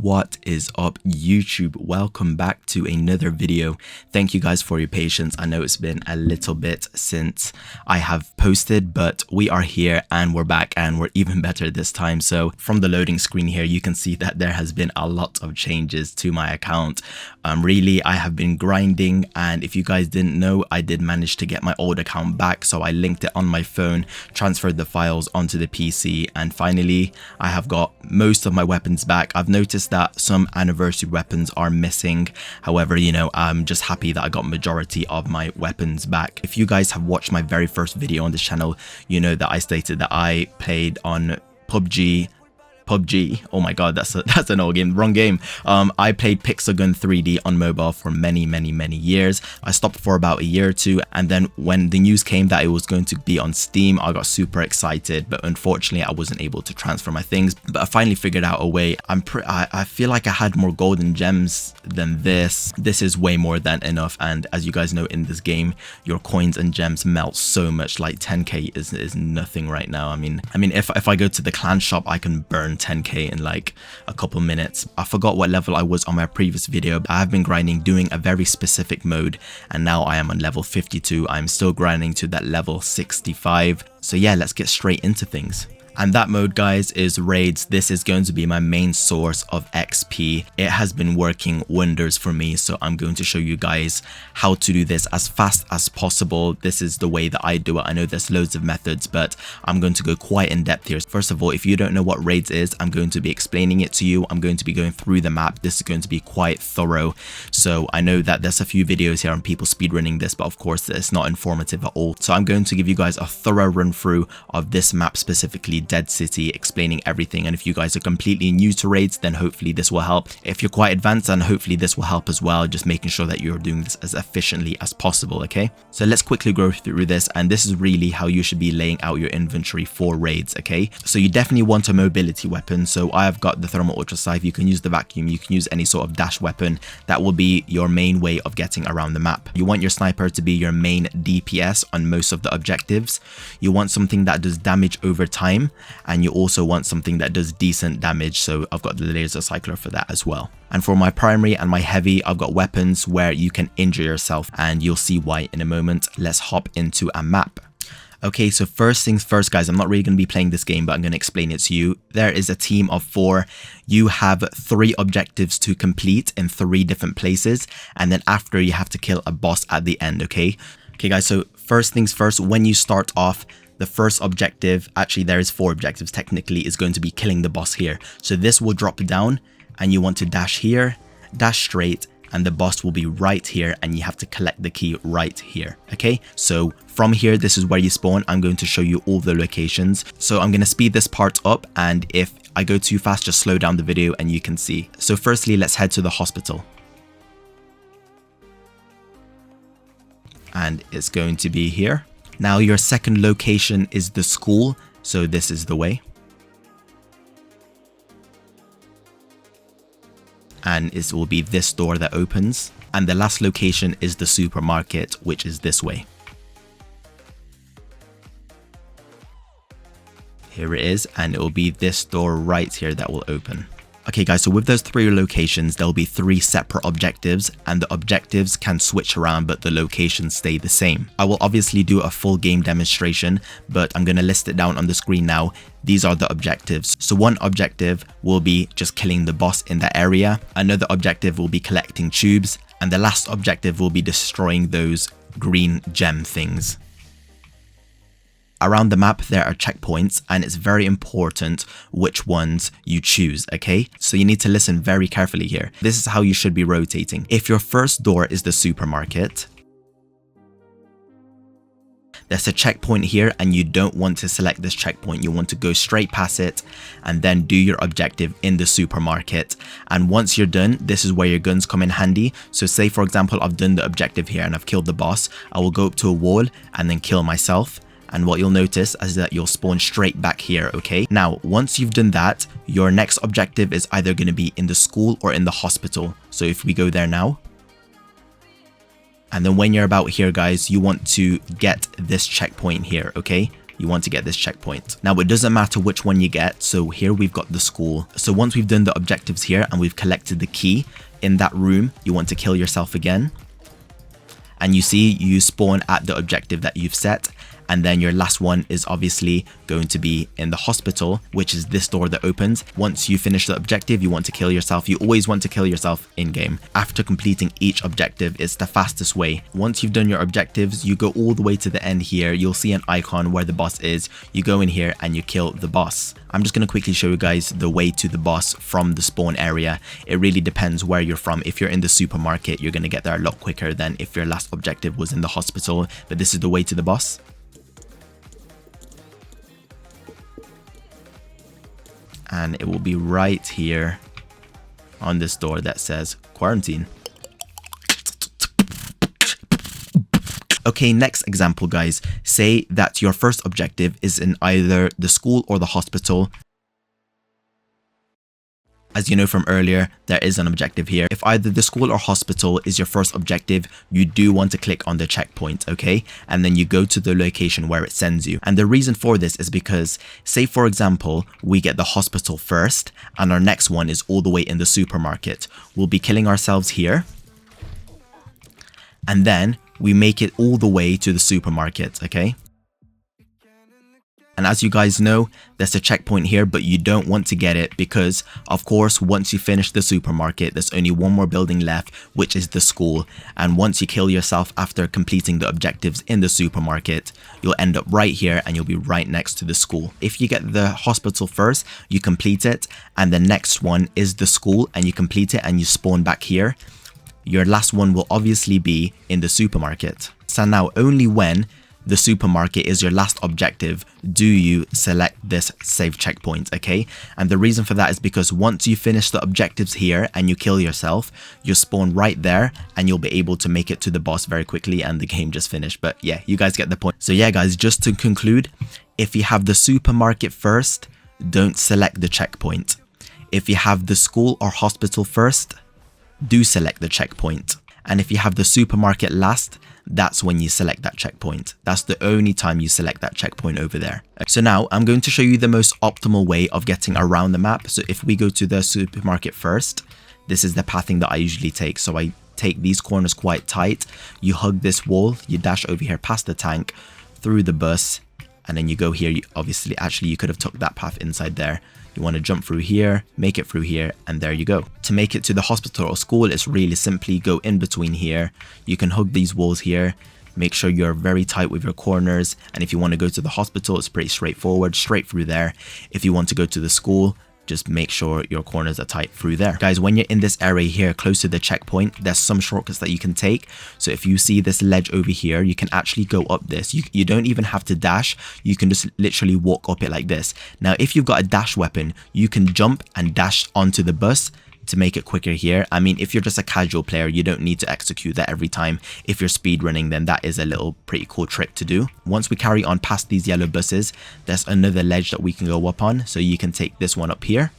What is up, YouTube? Welcome back to another video. Thank you guys for your patience. I know it's been a little bit since I have posted, but we are here and we're back and we're even better this time. So from the loading screen here, you can see that there has been a lot of changes to my account. Really, I have been grinding, and if you guys didn't know, I did manage to get my old account back. So I linked it on my phone, transferred the files onto the PC, and finally I have got most of my weapons back. I've noticed that some anniversary weapons are missing. However, you know, I'm just happy that I got majority of my weapons back. If you guys have watched my very first video on this channel, you know that I stated that I played on PUBG. Oh my god, that's an old game, wrong game. I played Pixelgun 3D on mobile for many years. I stopped for about a year or two, and then when the news came that it was going to be on Steam, I got super excited, but unfortunately I wasn't able to transfer my things. But I finally figured out a way. I feel like I had more golden gems than this. This is way more than enough, and as you guys know, in this game your coins and gems melt so much. Like 10k is nothing right now. I mean if I go to the clan shop, I can burn 10k in like a couple minutes. I forgot what level I was on my previous video, but I have been grinding doing a very specific mode, and now I am on level 52. I'm still grinding to that level 65. So yeah, let's get straight into things. And that mode, guys, is raids. This is going to be my main source of XP. It has been working wonders for me, so I'm going to show you guys how to do this as fast as possible. This is the way that I do it. I know there's loads of methods, but I'm going to go quite in depth here. First of all, if you don't know what raids is, I'm going to be explaining it to you. I'm going to be going through the map. This is going to be quite thorough. So I know that there's a few videos here on people speedrunning this, but of course it's not informative at all. So I'm going to give you guys a thorough run through of this map, specifically Dead City, explaining everything. And if you guys are completely new to raids, then hopefully this will help. If you're quite advanced, then hopefully this will help as well, just making sure that you're doing this as efficiently as possible. Okay, so let's quickly go through this, and this is really how you should be laying out your inventory for raids. Okay, so you definitely want a mobility weapon. So I have got the thermal ultra scythe. You can use the vacuum, you can use any sort of dash weapon. That will be your main way of getting around the map. You want your sniper to be your main DPS on most of the objectives. You want something that does damage over time, and you also want something that does decent damage. So I've got the laser cycler for that as well. And for my primary and my heavy, I've got weapons where you can injure yourself, and you'll see why in a moment. Let's hop into a map. Okay, so first things first, guys, I'm not really going to be playing this game, but I'm going to explain it to you. There is a team of 4. You have 3 objectives to complete in 3 different places, and then after, you have to kill a boss at the end. Okay, guys, so first things first, when you start off, the first objective, actually there is 4 objectives technically, is going to be killing the boss here. So this will drop down, and you want to dash here, dash straight, and the boss will be right here, and you have to collect the key right here. Okay, so from here, this is where you spawn. I'm going to show you all the locations. So I'm going to speed this part up, and if I go too fast, just slow down the video and you can see. So firstly, let's head to the hospital. And it's going to be here. Now your second location is the school, so this is the way. And it will be this door that opens. And the last location is the supermarket, which is this way. Here it is, and it will be this door right here that will open. Okay, guys, so with those 3 locations, there'll be 3 separate objectives, and the objectives can switch around, but the locations stay the same. I will obviously do a full game demonstration, but I'm going to list it down on the screen now. These are the objectives. So one objective will be just killing the boss in that area. Another objective will be collecting tubes, and the last objective will be destroying those green gem things. Around the map, there are checkpoints, and it's very important which ones you choose, okay? So you need to listen very carefully here. This is how you should be rotating. If your first door is the supermarket, there's a checkpoint here, and you don't want to select this checkpoint. You want to go straight past it and then do your objective in the supermarket. And once you're done, this is where your guns come in handy. So say, for example, I've done the objective here and I've killed the boss. I will go up to a wall and then kill myself. And what you'll notice is that you'll spawn straight back here, okay? Now, once you've done that, your next objective is either going to be in the school or in the hospital. So if we go there now, and then when you're about here, guys, you want to get this checkpoint here, okay? you want to get this checkpoint. Now it doesn't matter which one you get, so here we've got the school. So once we've done the objectives here and we've collected the key in that room, you want to kill yourself again. And you see you spawn at the objective that you've set. And then your last one is obviously going to be in the hospital, which is this door that opens. Once you finish the objective, you want to kill yourself. You always want to kill yourself in game. After completing each objective, it's the fastest way. Once you've done your objectives, you go all the way to the end here. You'll see an icon where the boss is. You go in here and you kill the boss. I'm just going to quickly show you guys the way to the boss from the spawn area. It really depends where you're from. If you're in the supermarket, you're going to get there a lot quicker than if your last objective was in the hospital. But this is the way to the boss. And it will be right here on this door that says quarantine. Okay, next example, guys. Say that your first objective is in either the school or the hospital. As you know from earlier, there is an objective here. If either the school or hospital is your first objective, you do want to click on the checkpoint, okay? And then you go to the location where it sends you. And the reason for this is because, say for example, we get the hospital first and our next one is all the way in the supermarket. We'll be killing ourselves here. And then we make it all the way to the supermarket, okay? And as you guys know, there's a checkpoint here, but you don't want to get it because, of course, once you finish the supermarket, there's only one more building left, which is the school. And once you kill yourself after completing the objectives in the supermarket, you'll end up right here and you'll be right next to the school. If you get the hospital first, you complete it, and the next one is the school and you complete it and you spawn back here. Your last one will obviously be in the supermarket. So now only when the supermarket is your last objective do you select this save checkpoint, okay? And the reason for that is because once you finish the objectives here and you kill yourself, you spawn right there and you'll be able to make it to the boss very quickly and the game just finished. But yeah, you guys get the point. So yeah, guys, just to conclude, if you have the supermarket first, don't select the checkpoint. If you have the school or hospital first, do select the checkpoint. And if you have the supermarket last, that's when you select that checkpoint. That's the only time you select that checkpoint over there. So now I'm going to show you the most optimal way of getting around the map. So if we go to the supermarket first, this is the pathing that I usually take. So I take these corners quite tight. You hug this wall, you dash over here past the tank, through the bus, and then you go here. Obviously, you could have took that path inside there. You want to jump through here, make it through here, and there you go. To make it to the hospital or school, it's really simply go in between here. You can hug these walls here. Make sure you're very tight with your corners. And if you want to go to the hospital, it's pretty straightforward, straight through there. If you want to go to the school, just make sure your corners are tight through there. Guys, when you're in this area here close to the checkpoint, there's some shortcuts that you can take. So if you see this ledge over here, you can actually go up this. You don't even have to dash. You can just literally walk up it like this. Now, if you've got a dash weapon, you can jump and dash onto the bus to make it quicker here. I mean, if you're just a casual player, you don't need to execute that every time. If you're speed running, then that is a little pretty cool trick to do. Once we carry on past these yellow buses, there's another ledge that we can go up on. So you can take this one up here,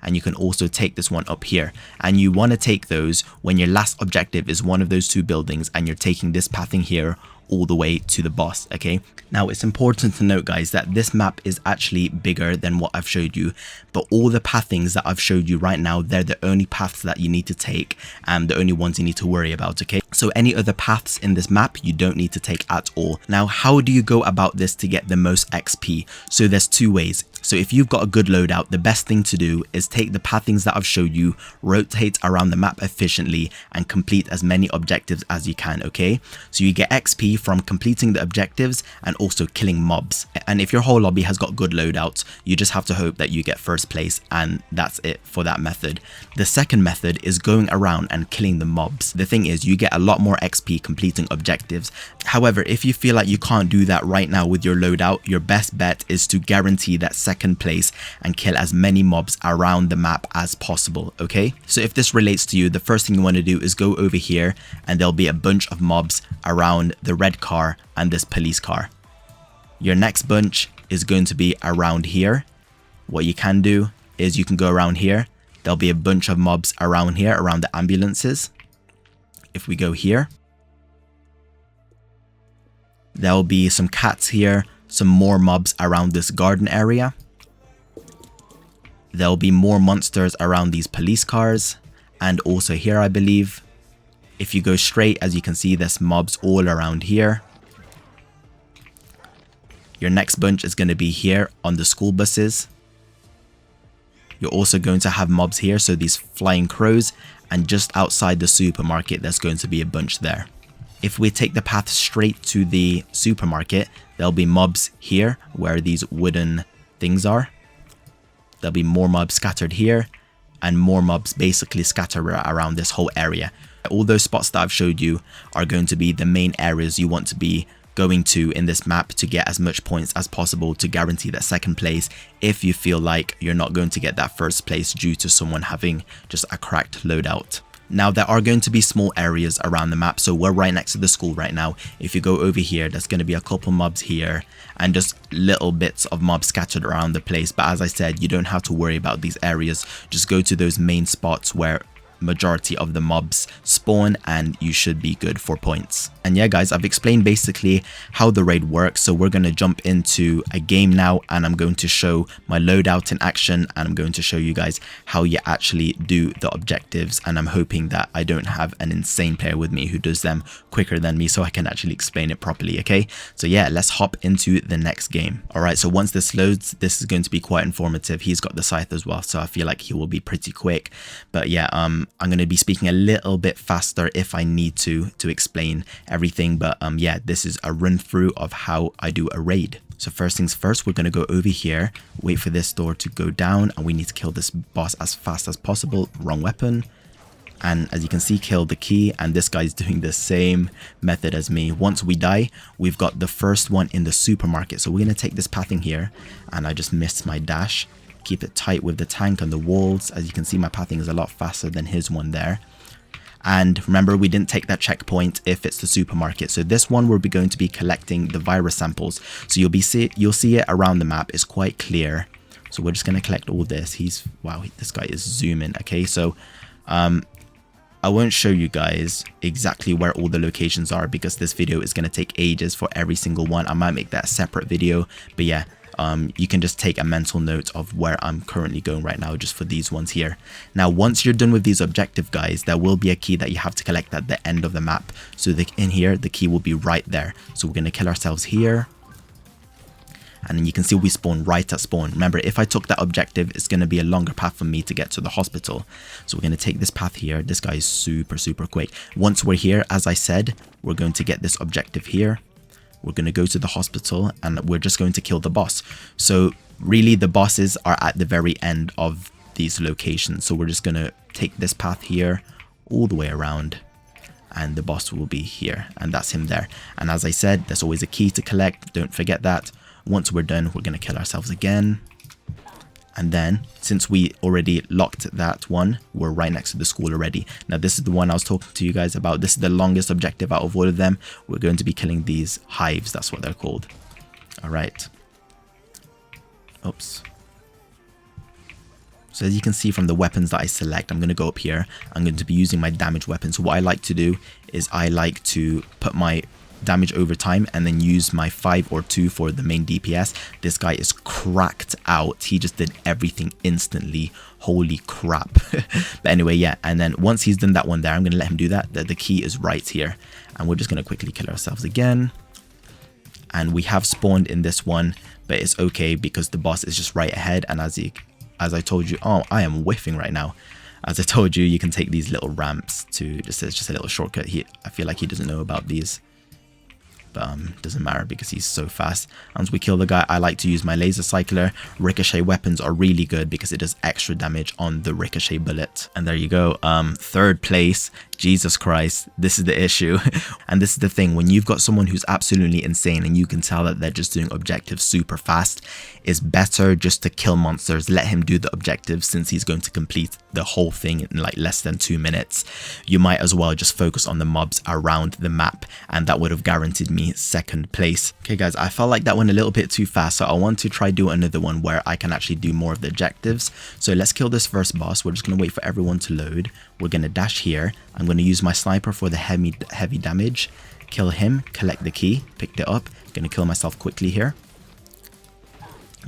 and you can also take this one up here. And you want to take those when your last objective is one of those two buildings and you're taking this pathing here all the way to the boss, okay? Now, it's important to note, guys, that this map is actually bigger than what I've showed you, but all the pathings that I've showed you right now, they're the only paths that you need to take and the only ones you need to worry about, okay? So any other paths in this map, you don't need to take at all. Now, how do you go about this to get the most XP? So there's two ways. So if you've got a good loadout, the best thing to do is take the pathings that I've showed you, rotate around the map efficiently, and complete as many objectives as you can, okay? So you get XP from completing the objectives and also killing mobs. And if your whole lobby has got good loadouts, you just have to hope that you get first place, and that's it for that method. The second method is going around and killing the mobs. The thing is, you get a lot more XP completing objectives. However, if you feel like you can't do that right now with your loadout, your best bet is to guarantee that second place and kill as many mobs around the map as possible, okay? So if this relates to you, the first thing you want to do is go over here and there'll be a bunch of mobs around the red car and this police car. Your next bunch is going to be around here. What you can do is you can go around here. There'll be a bunch of mobs around here, around the ambulances. If we go here, there'll be some cats here some more mobs around this garden area. There'll be more monsters around these police cars, and also here, I believe. If you go straight, as you can see, there's mobs all around here. Your next bunch is going to be here on the school buses. You're also going to have mobs here, so these flying crows, and just outside the supermarket, there's going to be a bunch there. If we take the path straight to the supermarket, there'll be mobs here where these wooden things are. There'll be more mobs scattered here, and more mobs basically scattered around this whole area. All those spots that I've showed you are going to be the main areas you want to be going to in this map to get as much points as possible to guarantee that second place if you feel like you're not going to get that first place due to someone having just a cracked loadout. Now, there are going to be small areas around the map, so we're right next to the school right now. If you go over here, there's going to be a couple mobs here and just little bits of mobs scattered around the place. But as I said, you don't have to worry about these areas. Just go to those main spots where majority of the mobs spawn and you should be good for points. And yeah guys, I've explained basically how the raid works, so we're going to jump into a game now and I'm going to show my loadout in action and I'm going to show you guys how you actually do the objectives, and I'm hoping that I don't have an insane player with me who does them quicker than me so I can actually explain it properly. Okay, so yeah, let's hop into the next game. Alright, so once this loads, this is going to be quite informative. He's got the scythe as well, so I feel like he will be pretty quick. But yeah, I'm going to be speaking a little bit faster if I need to explain everything. But yeah, this is a run through of how I do a raid. So first things first, we're going to go over here, wait for this door to go down, and we need to kill this boss as fast as possible. Wrong weapon. And as you can see, kill the key, and this guy's doing the same method as me. Once we die, we've got the first one in the supermarket. So we're going to take this pathing here, and I just missed my dash. Keep it tight with the tank and the walls. As you can see, my pathing is a lot faster than his one there. And remember, we didn't take that checkpoint if it's the supermarket. So this one, we're going to be collecting the virus samples. So you'll see it around the map. It's quite clear. So we're just going to collect all this. Wow, this guy is zooming. Okay, so I won't show you guys exactly where all the locations are because this video is going to take ages for every single one. I might make that a separate video, but yeah. You can just take a mental note of where I'm currently going right now just for these ones here. Now, once you're done with these objective guys, there will be a key that you have to collect at the end of the map. So in here, the key will be right there. So we're going to kill ourselves here. And then you can see we spawn right at spawn. Remember, if I took that objective, it's going to be a longer path for me to get to the hospital. So we're going to take this path here. This guy is super, super quick. Once we're here, as I said, we're going to get this objective here. We're going to go to the hospital and we're just going to kill the boss. So really the bosses are at the very end of these locations. So we're just going to take this path here all the way around and the boss will be here, and that's him there. And as I said, there's always a key to collect. Don't forget that. Once we're done, we're going to kill ourselves again. And then, since we already locked that one, we're right next to the school already. Now, this is the one I was talking to you guys about. This is the longest objective out of all of them. We're going to be killing these hives. That's what they're called. All right. Oops. So as you can see from the weapons that I select, I'm going to go up here. I'm going to be using my damage weapon. So what I like to do is I like to put my damage over time and then use my 5 or 2 for the main DPS. This guy is cracked out. He just did everything instantly. Holy crap. But anyway, yeah, and then once he's done that one there, I'm gonna let him do that. The key is right here, and we're just gonna quickly kill ourselves again. And we have spawned in this one, but it's okay because the boss is just right ahead. And as I told you, oh, I am whiffing right now. As I told you, you can take these little ramps to it's just a little shortcut. I feel like he doesn't know about these. Doesn't matter because he's so fast. Once we kill the guy, I like to use my laser cycler. Ricochet weapons are really good because it does extra damage on the ricochet bullet. And there you go, third place. Jesus Christ, this is the issue. And this is the thing, when you've got someone who's absolutely insane and you can tell that they're just doing objectives super fast, it's better just to kill monsters, let him do the objectives since he's going to complete the whole thing in like less than 2 minutes. You might as well just focus on the mobs around the map, and that would have guaranteed me second place. Okay guys, I felt like that went a little bit too fast, so I want to try do another one where I can actually do more of the objectives. So let's kill this first boss. We're just going to wait for everyone to load. We're going to dash here. I'm going to use my sniper for the heavy damage. Kill him, collect the key, picked it up. Going to kill myself quickly here.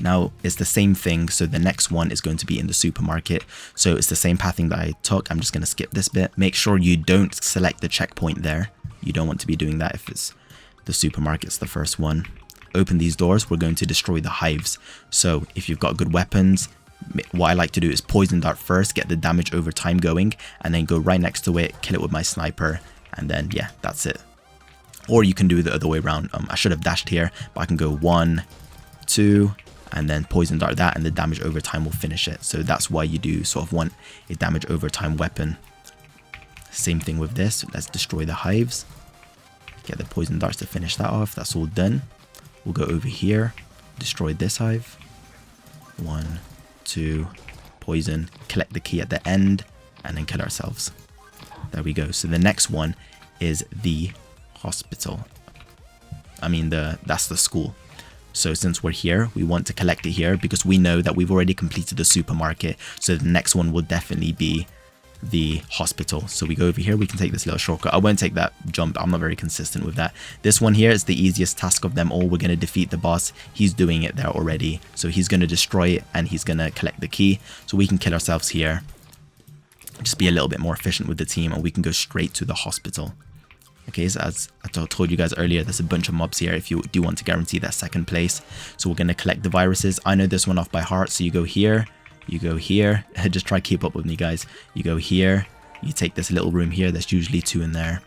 Now it's the same thing, so the next one is going to be in the supermarket. So it's the same pathing that I took. I'm just going to skip this bit. Make sure you don't select the checkpoint there. You don't want to be doing that if it's the supermarket's the first one. Open these doors. We're going to destroy the hives. So if you've got good weapons, what I like to do is poison dart first, get the damage over time going, and then go right next to it, kill it with my sniper, and then yeah, that's it. Or you can do the other way around. I should have dashed here, but I can go 1, 2, and then poison dart that, and the damage over time will finish it. So that's why you do sort of want a damage over time weapon. Same thing with this. Let's destroy the hives. Get the poison darts to finish that off. That's all done. We'll go over here, destroy this hive. 1, 2, poison, collect the key at the end, and then kill ourselves. There we go. So the next one is the hospital. I mean, that's the school. So since we're here, we want to collect it here because we know that we've already completed the supermarket. So the next one will definitely be the hospital. So we go over here, we can take this little shortcut. I won't take that jump. I'm not very consistent with that. This one here is the easiest task of them all. We're going to defeat the boss. He's doing it there already. So he's going to destroy it and he's going to collect the key. So we can kill ourselves here. Just be a little bit more efficient with the team and we can go straight to the hospital. Okay, so as I told you guys earlier, there's a bunch of mobs here if you do want to guarantee that second place. So we're going to collect the viruses. I know this one off by heart. So you go here, you go here. Just try to keep up with me, guys. You go here, you take this little room here. There's usually 2 in there.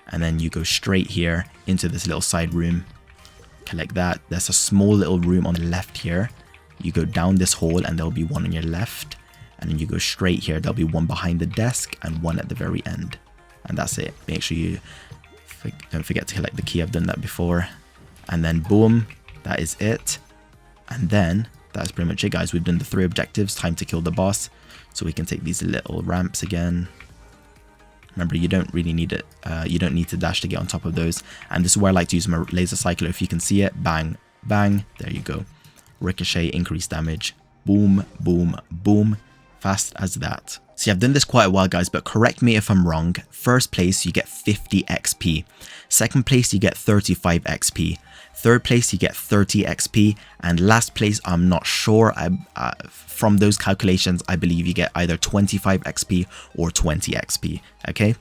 And then you go straight here into this little side room. Collect that. There's a small little room on the left here. You go down this hall and there'll be 1 on your left. And then you go straight here. There'll be 1 behind the desk and 1 at the very end. And that's it. Make sure you don't forget to collect the key. I've done that before. And then boom, that is it. And then that's pretty much it, guys. We've done the 3 objectives. Time to kill the boss. So we can take these little ramps again. Remember, you don't really need it. You don't need to dash to get on top of those. And this is where I like to use my laser cycler. If you can see it, bang, bang. There you go. Ricochet, increase damage. Boom, boom, boom. Fast as that. See, I've done this quite a while, guys, but correct me if I'm wrong. First place, you get 50 XP. Second place, you get 35 XP. Third place, you get 30 XP. And last place, I'm not sure. From those calculations, I believe you get either 25 XP or 20 XP. Okay?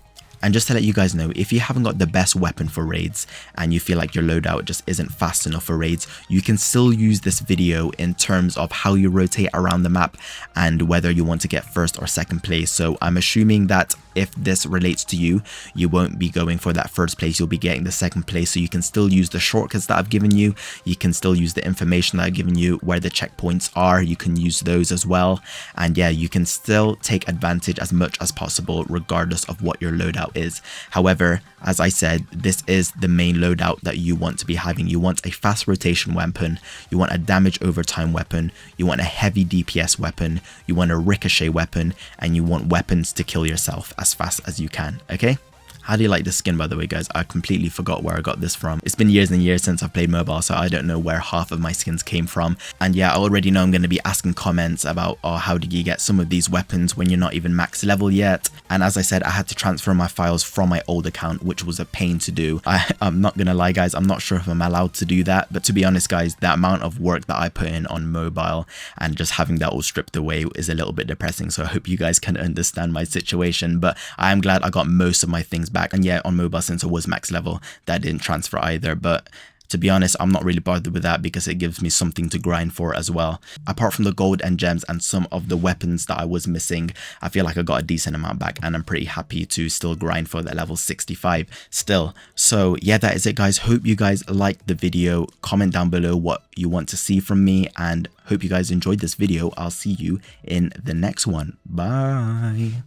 And just to let you guys know, if you haven't got the best weapon for raids and you feel like your loadout just isn't fast enough for raids, you can still use this video in terms of how you rotate around the map and whether you want to get first or second place. So I'm assuming that if this relates to you, you won't be going for that first place, you'll be getting the second place. So you can still use the shortcuts that I've given you. You can still use the information that I've given you, where the checkpoints are. You can use those as well. And yeah, you can still take advantage as much as possible regardless of what your loadout is. However, as I said, this is the main loadout that you want to be having. You want a fast rotation weapon, you want a damage over time weapon, you want a heavy DPS weapon, you want a ricochet weapon, and you want weapons to kill yourself as fast as you can. Okay? How do you like this skin, by the way, guys? I completely forgot where I got this from. It's been years and years since I've played mobile, so I don't know where half of my skins came from. And yeah, I already know I'm going to be asking comments about, oh, how did you get some of these weapons when you're not even max level yet? And as I said, I had to transfer my files from my old account, which was a pain to do. I'm not going to lie, guys, I'm not sure if I'm allowed to do that. But to be honest, guys, the amount of work that I put in on mobile and just having that all stripped away is a little bit depressing. So I hope you guys can understand my situation. But I am glad I got most of my things back. And yeah, on mobile, since I was max level, that didn't transfer either. But to be honest, I'm not really bothered with that because it gives me something to grind for as well. Apart from the gold and gems and some of the weapons that I was missing, I feel like I got a decent amount back and I'm pretty happy to still grind for that level 65 still. So yeah, that is it, guys. Hope you guys liked the video. Comment down below what you want to see from me and hope you guys enjoyed this video. I'll see you in the next one. Bye.